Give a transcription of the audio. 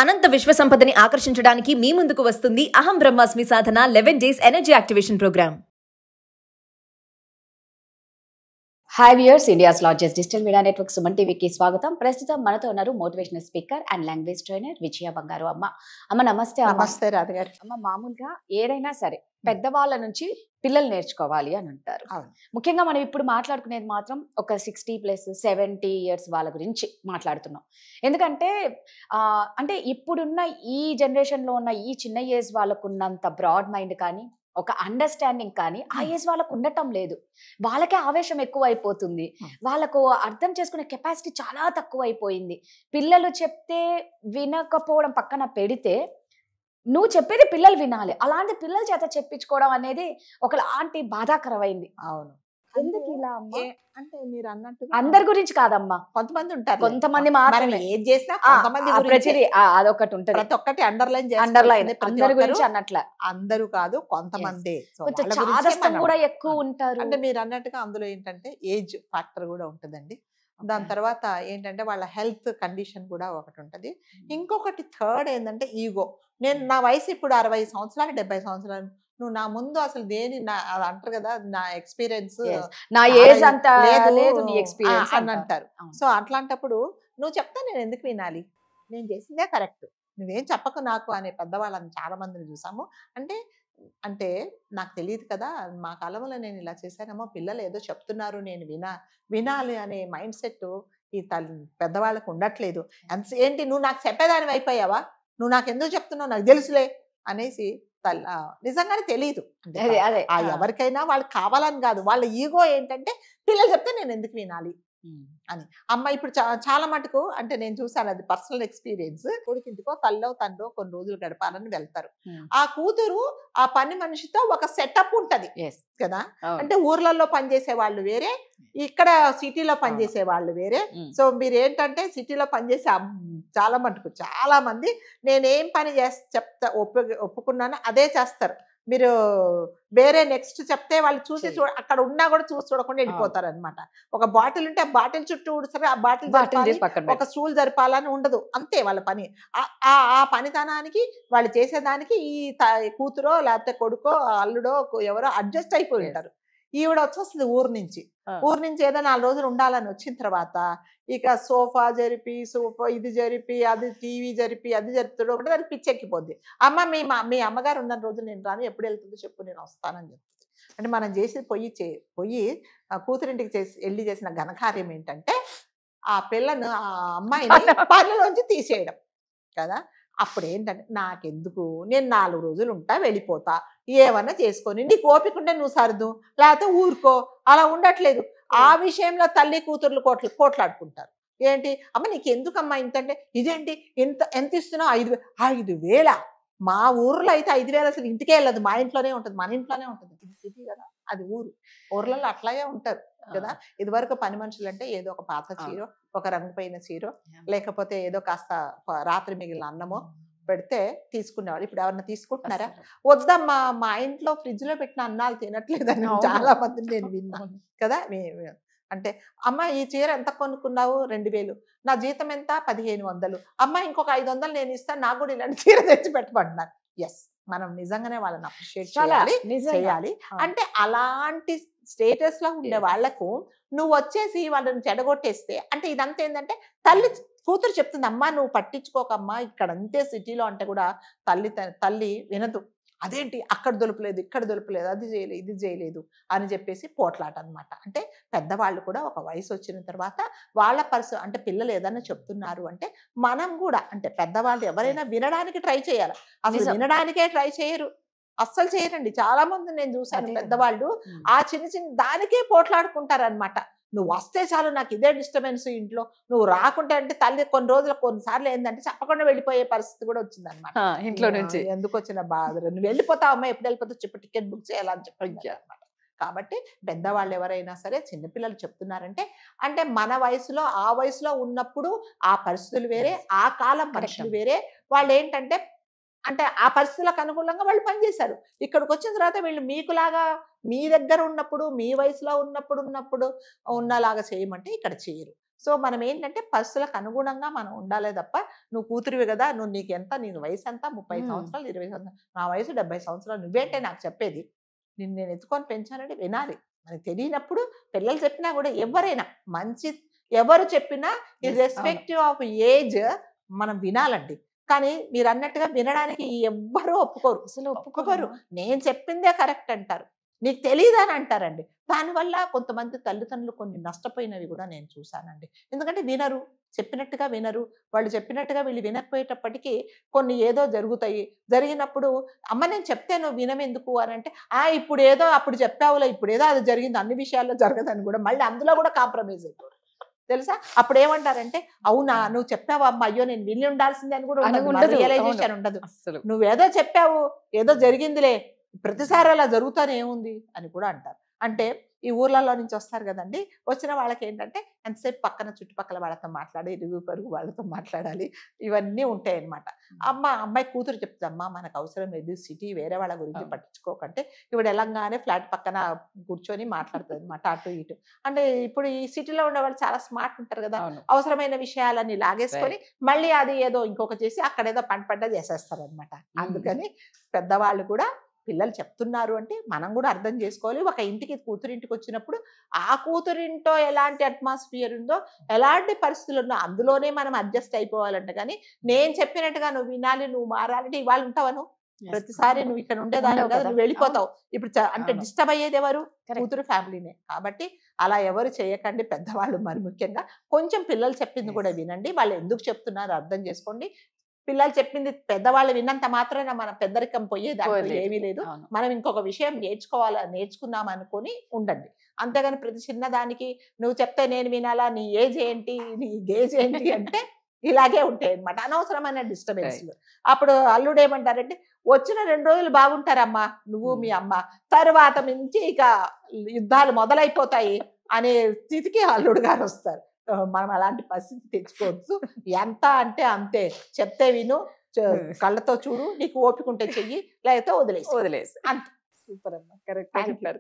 అనంత విశ్వ సంపదని ఆకర్షించడానికి మీ ముందుకు వస్తుంది అహం బ్రహ్మాస్మి సాధన 11 days energy activation program. Hi viewers, India's largest digital media network Suman టీవీకి స్వాగతం. ప్రస్తుతం మనతో ఉన్నారు motivational speaker and language trainer Vijaya Bangaru. అమ్మ నమస్తే. నమస్తే రాధ గారు. అమ్మ, మామూలుగా ఏదైనా సరే పెద్దవాళ్ళ నుంచి పిల్లలు నేర్చుకోవాలి అని అంటారు. ముఖ్యంగా మనం ఇప్పుడు మాట్లాడుకునేది మాత్రం ఒక 60+ 70 ఇయర్స్ వాళ్ళ గురించి మాట్లాడుతున్నాం. ఎందుకంటే అంటే ఇప్పుడున్న ఈ జనరేషన్లో ఉన్న ఈ చిన్న ఏజ్ వాళ్ళకు ఉన్నంత బ్రాడ్ మైండ్ కానీ ఒక అండర్స్టాండింగ్ కానీ ఆ ఏజ్ వాళ్ళకు ఉండటం లేదు. వాళ్ళకే ఆవేశం ఎక్కువ అయిపోతుంది. వాళ్ళకు అర్థం చేసుకునే కెపాసిటీ చాలా తక్కువ అయిపోయింది. పిల్లలు చెప్తే వినకపోవడం పక్కన పెడితే, నువ్వు చెప్పేది పిల్లలు వినాలి. అలాంటి పిల్లల చేత చెప్పించుకోవడం అనేది ఒకలాంటి బాధాకరమైంది. అవును. ఎందుకు ఇలా అమ్మా? అంటే మీరు అన్నట్టు అందరి గురించి కాదమ్మా, కొంతమంది ఉంటారు. కొంతమంది మాత్రమే. ఏది చేసినా కొంతమంది ప్రతిదీ అదొకటి ఉంటది. ప్రతి ఒక్కటి అండర్లైన్ అందరి గురించి అన్నట్ల అందరూ కాదు, కొంతమంది. కొంచెం చాదస్తం కూడా ఎక్కువ ఉంటారు. అంటే మీరు అన్నట్టుగా అందులో ఏంటంటే ఏజ్ ఫ్యాక్టర్ కూడా ఉంటుందండి. దాని తర్వాత ఏంటంటే వాళ్ళ హెల్త్ కండిషన్ కూడా ఒకటి ఉంటది. ఇంకొకటి థర్డ్ ఏంటంటే ఈగో. నేను నా వయసు ఇప్పుడు 60 సంవత్సరాలు 70 సంవత్సరాలు, నువ్వు నా ముందు అసలు దేని అది అంటారు కదా, నా ఎక్స్పీరియన్స్ నా ఏజ్ అంతా లేదు నీ ఎక్స్పీరియన్స్ అని అంటారు. సో అట్లాంటప్పుడు నువ్వు చెప్తా నేను ఎందుకు వినాలి, నేను చేసిందే కరెక్ట్, నువ్వేం చెప్పకు నాకు అనే పెద్దవాళ్ళని చాలా మందిని చూసాము. అంటే అంటే నాకు తెలియదు కదా, మా కాలంలో నేను ఇలా చేశానేమో, పిల్లలు ఏదో చెప్తున్నారు నేను వినాలి అనే మైండ్ సెట్ ఈ పెద్దవాళ్ళకు ఉండట్లేదు. ఏంటి నువ్వు నాకు చెప్పేదాని అయిపోయావా, నువ్వు నాకు ఎందుకు చెప్తున్నావు, నాకు తెలుసులే అనేసి నిజంగానే తెలియదు. ఎవరికైనా వాళ్ళకి కావాలని కాదు, వాళ్ళ ఈగో ఏంటంటే పిల్లలు చెప్తే నేను ఎందుకు వినాలి అని. అమ్మ ఇప్పుడు చాలా మటుకు అంటే నేను చూసాను, అది పర్సనల్ ఎక్స్పీరియన్స్. కొడుకింటికో తల్లో తండ్రో కొన్ని రోజులు గడపాలని వెళ్తారు. ఆ కూతురు ఆ పని మనిషితో ఒక సెటప్ ఉంటది కదా. అంటే ఊర్లలో పనిచేసే వాళ్ళు వేరే, ఇక్కడ సిటీలో పనిచేసే వాళ్ళు వేరే. సో మీరు ఏంటంటే సిటీలో పనిచేసే చాలా మటుకు చాలా మంది నేనేం పని చెప్తా ఒప్పుకున్నానో అదే చేస్తారు. మీరు వేరే నెక్స్ట్ చెప్తే వాళ్ళు చూసి అక్కడ ఉన్నా కూడా చూసి చూడకుండా వెళ్ళిపోతారు అనమాట. ఒక బాటిల్ ఉంటే ఆ బాటిల్ చుట్టూ ఊడుస్తారు, ఆ బాటిల్ ఒక స్టూల్ జరపాలని ఉండదు, అంతే వాళ్ళ పని. ఆ పనితనానికి వాళ్ళు చేసేదానికి ఈ కూతురో లేకపోతే కొడుకో అల్లుడో ఎవరో అడ్జస్ట్ అయిపోయి ఉంటారు. ఈవిడ వచ్చేస్తుంది ఊరు నుంచి ఏదో 4 రోజులు ఉండాలని వచ్చిన తర్వాత ఇక సోఫా ఇది జరిపి అది టీవీ జరిపి అది జరుపుతాడు ఒకటి, దానికి పిచ్చెక్కిపోద్ది. అమ్మ మీ అమ్మగారు ఉన్న రోజులు నేను రాను, ఎప్పుడు వెళ్తుందో చెప్పు నేను వస్తానని చెప్తుంది. అంటే మనం చేసి పొయ్యి కూతురింటికి వెళ్ళి చేసిన ఘనకార్యం ఏంటంటే ఆ పిల్లను ఆ అమ్మాయిని పనులోంచి తీసేయడం కదా. అప్పుడు ఏంటంటే నాకెందుకు, నేను 4 రోజులు ఉంటా వెళ్ళిపోతా, ఏమన్నా చేసుకొని నీకు ఓపిక ఉంటే నువ్వు సర్దు, లేకపోతే ఊరుకో. అలా ఉండట్లేదు. ఆ విషయంలో తల్లి కూతుర్లు కోట్లాడుకుంటారు. ఏంటి అమ్మ నీకు ఎందుకమ్మా ఇంతంటే, ఇదేంటి ఎంత ఇస్తున్నావు, 5,000. మా ఊర్లో అయితే 5,000 అసలు ఇంటికే వెళ్ళదు, మా ఇంట్లోనే ఉంటుంది, మన ఇంట్లోనే ఉంటుంది. ఇది సిటీ కదా, అది ఊర్లలో అట్లాగే ఉంటారు కదా. ఇది వరకు పని మనుషులు అంటే ఏదో ఒక పాత చీరో, ఒక రంగు పైన చీరో, లేకపోతే ఏదో కాస్త రాత్రి మిగిలిన అన్నమో పెడితే తీసుకునేవాళ్ళు. ఇప్పుడు ఎవరన్నా తీసుకుంటున్నారా? వద్దమ్మా, మా ఇంట్లో ఫ్రిడ్జ్ లో పెట్టిన అన్నాలు తినట్లేదని చాలా మందిని నేను విన్నాను కదా. అంటే అమ్మ ఈ చీర ఎంత కొనుక్కున్నావు, 2,000, నా జీతం ఎంత, 1,500. అమ్మ ఇంకొక 500 నేను ఇస్తాను, నాకు కూడా ఇలాంటి చీర తెచ్చి పెట్టమంటున్నారు. ఎస్, మనం నిజంగానే వాళ్ళని అప్రిషియేట్ చేయాలి. అంటే అలాంటి స్టేటస్ లో ఉండే వాళ్లకు నువ్వు వచ్చేసి వాళ్ళని చెడగొట్టేస్తే, అంటే ఇదంతా ఏంటంటే కూతురు చెప్తుంది, అమ్మా నువ్వు పట్టించుకోకమ్మా, ఇక్కడ అంతే సిటీలో అంటే కూడా తల్లి వినదు. అదేంటి అక్కడ దొరకలేదు, ఇక్కడ దొరకలేదు, అది చేయలేదు, ఇది చేయలేదు అని చెప్పేసి పోట్లాట అనమాట. అంటే పెద్దవాళ్ళు కూడా ఒక వయసు వచ్చిన తర్వాత వాళ్ళ అంటే పిల్లలు ఏదైనా చెప్తున్నారు అంటే మనం కూడా అంటే పెద్దవాళ్ళు ఎవరైనా వినడానికి ట్రై చేయాలి. అసలు వినడానికే ట్రై చేయరు, అస్సలు చేయరండి. చాలా మంది నేను చూశాను పెద్దవాళ్ళు ఆ చిన్న దానికే పోట్లాడుకుంటారనమాట. నువ్వు వస్తే చాలు, నాకు ఇదే డిస్టర్బెన్స్ ఇంట్లో, నువ్వు రాకుంటే అంటే తల్లి కొన్నిసార్లు ఏంటంటే చెప్పకుండా వెళ్ళిపోయే పరిస్థితి కూడా వచ్చిందనమాట ఇంట్లో నుంచి. ఎందుకు వచ్చిన బాధ, నువ్వు వెళ్ళిపోతావు అమ్మా, ఎప్పుడు వెళ్ళిపోతావు చెప్పు, టికెట్ బుక్ చేయాలని చెప్పి అనమాట. కాబట్టి పెద్దవాళ్ళు ఎవరైనా సరే చిన్నపిల్లలు చెప్తున్నారంటే అంటే మన వయసులో ఆ వయసులో ఉన్నప్పుడు ఆ పరిస్థితులు వేరే, ఆ కాలం మనుషులు వేరే. వాళ్ళు ఏంటంటే అంటే ఆ పరిస్థితులకు అనుకూలంగా వాళ్ళు పనిచేశారు. ఇక్కడికి వచ్చిన తర్వాత వీళ్ళు మీకులాగా మీ దగ్గర ఉన్నప్పుడు, మీ వయసులో ఉన్నప్పుడు ఉన్నలాగా చేయమంటే ఇక్కడ చేయరు. సో మనం ఏంటంటే పరిస్థితులకు అనుగుణంగా మనం ఉండాలే తప్ప నువ్వు కూతురివి కదా, నీకు ఎంత, నీ వయసు ఎంత, 30 సంవత్సరాలు 20 సంవత్సరాలు, నా వయసు 70 సంవత్సరాలు, నువ్వేంటే నాకు చెప్పేది, నేను ఎత్తుకొని పెంచానంటే వినాలి. మనకి తెలియనప్పుడు పిల్లలు చెప్పినా కూడా ఎవరైనా మంచి ఎవరు చెప్పినా ఇర్రెస్పెక్టివ్ ఆఫ్ ఏజ్ మనం వినాలండి. కానీ మీరు అన్నట్టుగా వినడానికి ఎవ్వరూ ఒప్పుకోరు, అసలు ఒప్పుకోరు. నేను చెప్పిందే కరెక్ట్ అంటారు, నీకు తెలియదని అంటారండి. దానివల్ల కొంతమంది తల్లిదండ్రులు కొన్ని నష్టపోయినవి కూడా నేను చూశానండి. ఎందుకంటే వినరు, చెప్పినట్టుగా వినరు. వాళ్ళు చెప్పినట్టుగా వీళ్ళు వినకపోయేటప్పటికీ కొన్ని ఏదో జరుగుతాయి. జరిగినప్పుడు అమ్మ నేను చెప్తే నువ్వు వినమెందుకు అని అంటే, ఇప్పుడు ఏదో అప్పుడు చెప్పావులే, ఇప్పుడు ఏదో అది జరిగింది, అన్ని విషయాల్లో జరగదని కూడా మళ్ళీ అందులో కూడా కాంప్రమైజ్ అయిపోరు తెలుసా. అప్పుడు ఏమంటారంటే, అవునా నువ్వు చెప్పావు అమ్మ, అయ్యో నేను విని ఉండాల్సిందే అని కూడా రియలైజేషన్ ఉండదు. నువ్వేదో చెప్పావు, ఏదో జరిగిందిలే, ప్రతిసారి అలా జరుగుతానే ఏముంది అని కూడా అంటారు. అంటే ఈ ఊర్లలో నుంచి వస్తారు కదండి, వచ్చిన వాళ్ళకి ఏంటంటే ఎంతసేపు పక్కన చుట్టుపక్కల వాళ్ళతో మాట్లాడి, ఇరుగు పరుగు వాళ్ళతో మాట్లాడాలి, ఇవన్నీ ఉంటాయి అన్నమాట. అమ్మాయి కూతురు చెప్తుంది, అమ్మ మనకు అవసరం లేదు సిటీ, వేరే వాళ్ళ గురించి పట్టించుకోకంటే ఇప్పుడు వెళ్ళంగానే ఫ్లాట్ పక్కన కూర్చొని మాట్లాడుతుంది అన్నమాట అటు ఇటు. అంటే ఇప్పుడు ఈ సిటీలో ఉండే వాళ్ళు చాలా స్మార్ట్ ఉంటారు కదా, అవసరమైన విషయాలన్నీ లాగేసుకొని మళ్ళీ అది ఏదో ఇంకొక చేసి అక్కడ ఏదో పంట చేసేస్తారు అనమాట. అందుకని పెద్దవాళ్ళు కూడా పిల్లలు చెప్తున్నారు అంటే మనం కూడా అర్థం చేసుకోవాలి. ఒక ఇంటికి కూతురింటికి వచ్చినప్పుడు ఆ కూతురింటో ఎలాంటి అట్మాస్ఫియర్ ఉందో, ఎలాంటి పరిస్థితులు ఉందో అందులోనే మనం అడ్జస్ట్ అయిపోవాలంట. కానీ నేను చెప్పినట్టుగా నువ్వు వినాలి, నువ్వు మారాలంటే ఇవాళ ఉంటావను, ప్రతిసారి నువ్వు ఇక్కడ ఉండేదాన్ని కదా, నువ్వు వెళ్ళిపోతావు. ఇప్పుడు అంటే డిస్టర్బ్ అయ్యేది ఎవరు? కూతురు ఫ్యామిలీనే. కాబట్టి అలా ఎవరు చేయకండి పెద్దవాళ్ళు. మరి ముఖ్యంగా కొంచెం పిల్లలు చెప్పింది కూడా వినండి, వాళ్ళు ఎందుకు చెప్తున్నారు అర్థం చేసుకోండి. పిల్లలు చెప్పింది పెద్దవాళ్ళు విన్నంత మాత్రాన మన పెద్దరికం పోయేది ఏమీ లేదు. మనం ఇంకొక విషయం నేర్చుకుందాం అనుకొని ఉండండి. అంతేగాని ప్రతి చిన్నదానికి నువ్వు చెప్తే నేను వినాలా, నీ ఏజ్ ఏంటి, నీ గేజ్ ఏంటి అంటే ఇలాగే ఉంటాయి అనమాట, అనవసరమైన డిస్టర్బెన్స్లు. అప్పుడు అల్లుడు ఏమంటారంటే, వచ్చిన 2 రోజులు బాగుంటారమ్మా నువ్వు మీ అమ్మ, తర్వాత నుంచి ఇక యుద్ధాలు మొదలైపోతాయి అనే స్థితికి అల్లుడు గారు వస్తారు. మనం అలాంటి పరిస్థితి తెచ్చుకోవచ్చు. ఎంత అంటే అంతే, చెప్తే విను, కళ్ళతో చూడు, నీకు ఓపిక ఉంటే చెయ్యి, లేకపోతే వదిలేసి అంతే. సూపర్ అమ్మా, కరెక్ట్ చెప్పారు.